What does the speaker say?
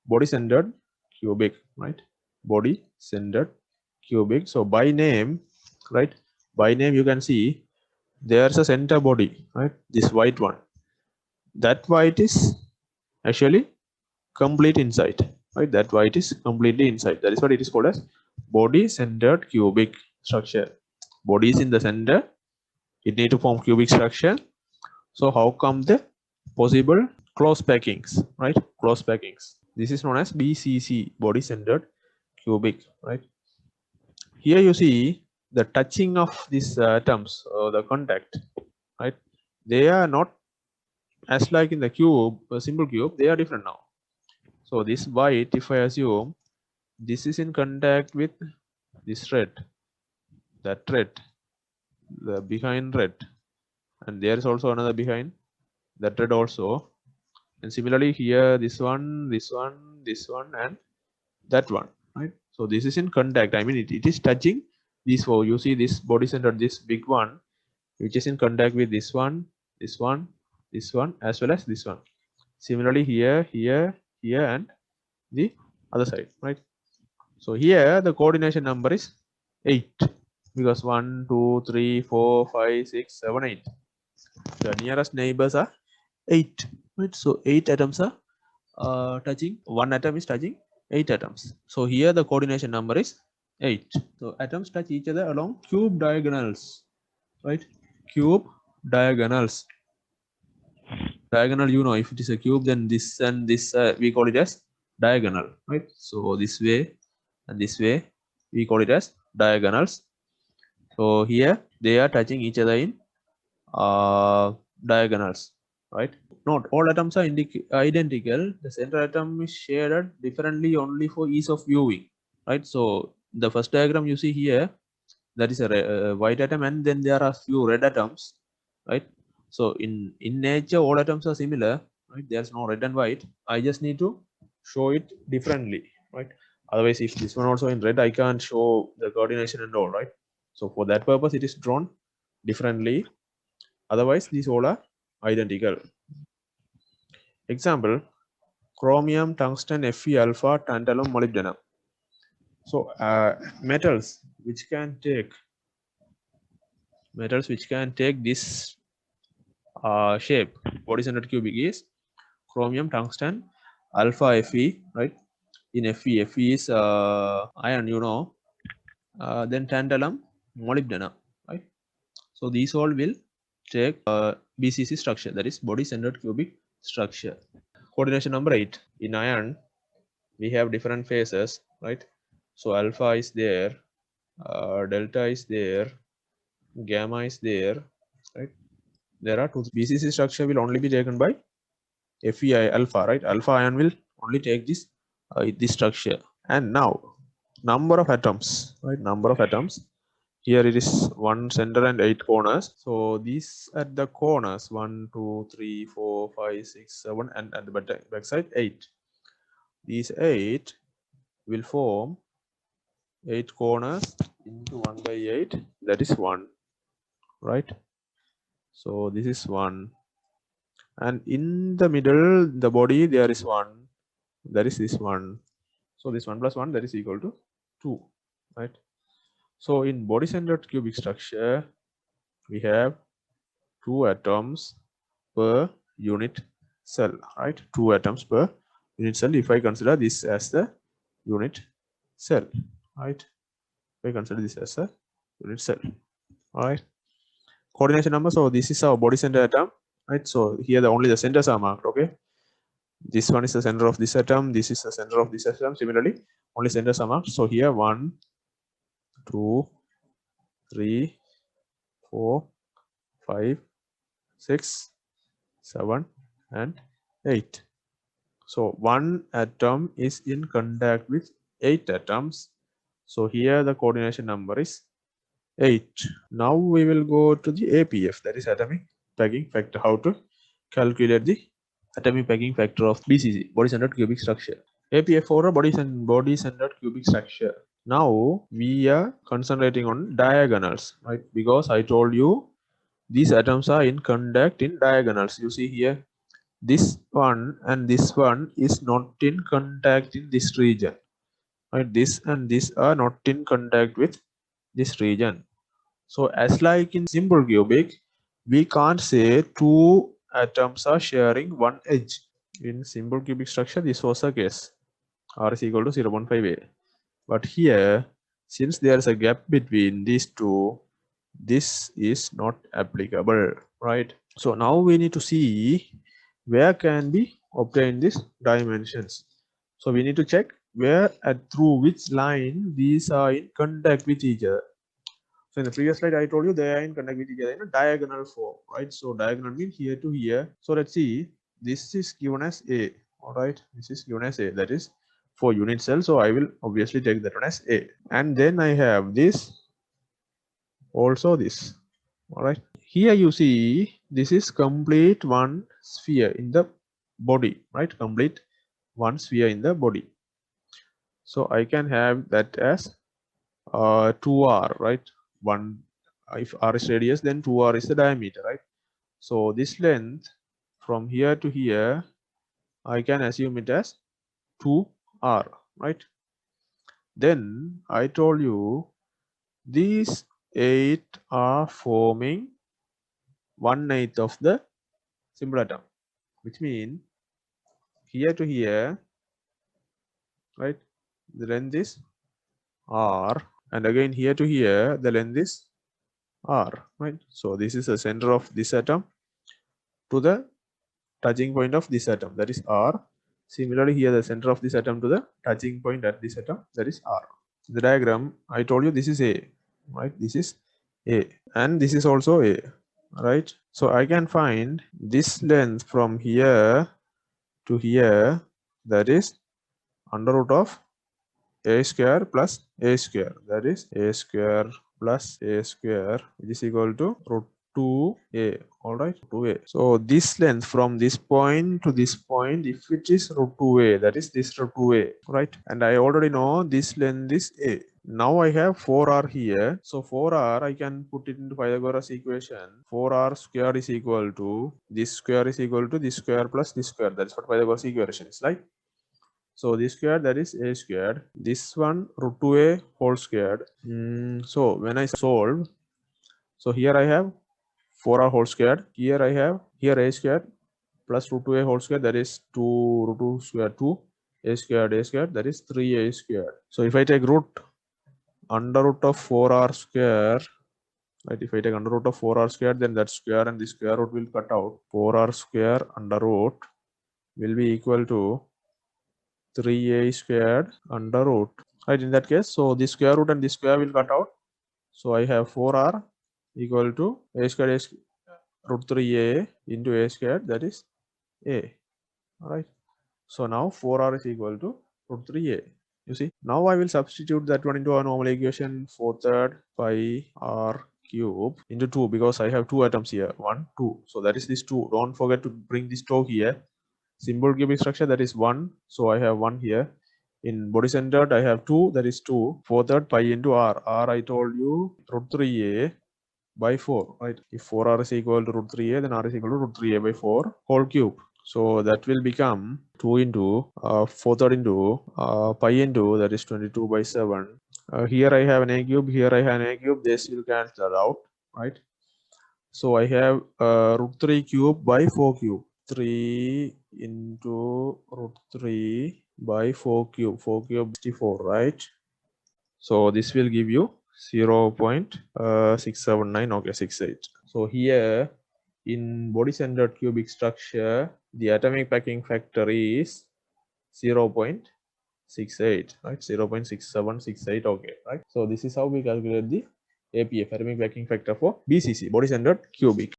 body centered cubic, right? Body centered cubic. So by name, right? By name you can see there's a center body, right? This white one. That white is actually complete inside, right? That white is completely inside. That is what it is called as body centered cubic structure. Body is in the center. It need to form cubic structure. So how come the possible close packings, right? Close packings. This is known as BCC, body centered cubic, right? Here you see the touching of these atoms, the contact, right? They are not as like in the cube, a simple cube. They are different now. So this white, if I assume this is in contact with this red, that red, the behind red, and there is also another behind that red also. And similarly here, this one, this one, this one, and that one, right? So this is in contact. I mean, it is touching these four. You see this body center, this big one, which is in contact with this one, this one, this one, as well as this one. Similarly here, here, here, and the other side, right? So here the coordination number is 8 because 1, 2, 3, 4, 5, 6, 7, 8. The nearest neighbors are 8, right? So 8 atoms are touching. One atom is touching 8 atoms. So here the coordination number is 8. So atoms touch each other along cube diagonals, right? Cube diagonals. Diagonal, you know, if it is a cube, then this and this we call it as diagonal, right? So this way and this way we call it as diagonals. So here they are touching each other in diagonals, right? Not all atoms are identical. The center atom is shaded differently only for ease of viewing, right? So the first diagram you see here, that is a white atom, and then there are few red atoms, right? So in nature all atoms are similar, right? There's no red and white. I just need to show it differently, right? Otherwise, if this one also in red, I can't show the coordination and all, right? So for that purpose it is drawn differently. Otherwise these all are identical. Example: chromium, tungsten, Fe, alpha, tantalum, molybdenum. So metals which can take this shape, body centered cubic, is chromium, tungsten, alpha, Fe, right? In Fe is iron, you know. Then tantalum, molybdenum, right? So these all will take BCC structure, that is body centered cubic structure. Coordination number 8. In iron we have different phases, right? So alpha is there, delta is there, gamma is there, right? There are two. BCC structure will only be taken by Fe alpha, right? Alpha ion will only take this structure. And now number of atoms, right? Number of atoms. Here it is 1 center and 8 corners. So these at the corners 1, 2, 3, 4, 5, 6, 7, and at the back side 8. These 8 will form 8 corners into 1 by 8. That is 1, right? So this is 1, and in the middle the body there is 1. That is this one. So this 1 plus 1, that is equal to 2, right? So in body centered cubic structure we have 2 atoms per unit cell, right? 2 atoms per unit cell. If I consider this as the unit cell, right? If I consider this as a unit cell, all right? Coordination number. So this is our body center atom, right? So here only the centers are marked. Okay, this one is the center of this atom, this is the center of this atom. Similarly, only centers are marked. So here 1, 2, 3, 4, 5, 6, 7, and 8. So one atom is in contact with 8 atoms. So here the coordination number is 8. Now we will go to the APF, that is atomic packing factor. How to calculate the atomic packing factor of BCC, body centered cubic structure. APF for a body centered cubic structure. Now we are concentrating on diagonals, right? Because I told you these atoms are in contact in diagonals. You see here this one and this one is not in contact in this region, right? This and this are not in contact with this region. So as like in simple cubic, we can't say two atoms are sharing one edge. In simple cubic structure, this was the case. R is equal to 0.5a. But here, since there is a gap between these two, this is not applicable, right? So now we need to see where can we obtain these dimensions. So we need to check where and through which line these are in contact with each other. So in the previous slide, I told you they are in contact with each other in a diagonal form, right? So diagonal means here to here. So let's see, this is given as A, all right? This is given as A, that is for unit cell. So I will obviously take that one as A. And then I have this, also this, all right? Here you see, this is complete one sphere in the body, right? Complete one sphere in the body. So I can have that as 2r, right? One, if r is radius, then 2r is the diameter, right? So this length from here to here, I can assume it as 2r, right? Then I told you these 8 are forming 1/8 of the simple atom, which means here to here, right? The length is r, and again here to here, the length is r, right? So this is the center of this atom to the touching point of this atom, that is r. Similarly, here the center of this atom to the touching point at this atom, that is r. The diagram, I told you this is A, right? This is A, and this is also A, right? So I can find this length from here to here, that is under root of a square plus a square, that is a square plus a square, which is equal to root 2a, all right, 2a. So this length from this point to this point, if it is root 2a, that is this root 2a, right? And I already know this length is a. Now I have 4r here. So 4r, I can put it into Pythagoras equation. 4r square is equal to this square is equal to this square plus this square. That's what Pythagoras equation is like. So this square, that is a squared. This one root 2a whole squared. So when I solve, so here I have 4r whole squared. Here I have here a squared plus root 2a whole squared, that is 2 root 2 square 2 a squared, that is 3a squared. So if I take root under root of 4r square, right? If I take under root of 4r square, then that square and the square root will cut out. 4r square under root will be equal to 3a squared under root, right? In that case, so the square root and the square will cut out. So I have 4r equal to a squared root 3a into a squared, that is a, all right? So now 4r is equal to root 3a. You see, now I will substitute that one into our normal equation, 4/3 pi r cube into 2, because I have two atoms here, 1 2, so that is this 2. Don't forget to bring this 2 here. Simple cubic structure, that is 1, so I have 1 here. In body centered, I have 2, that is 2. 4/3 pi into r. I told you root 3a by 4, right? If 4r is equal to root 3a, then r is equal to root 3a by 4 whole cube. So that will become 2 into 4/3 into pi into, that is 22 by 7. Here I have an a cube, here I have an a cube. This will cancel out, right? So I have root 3 cube by 4 cube. 3 into root 3 by 4 cube. 4 cube 64, right? So this will give you 0.679, okay, 68. So here in body centered cubic structure, the atomic packing factor is 0.68, right? 0.6768, okay, right? So this is how we calculate the APF, atomic packing factor, for BCC, body centered cubic.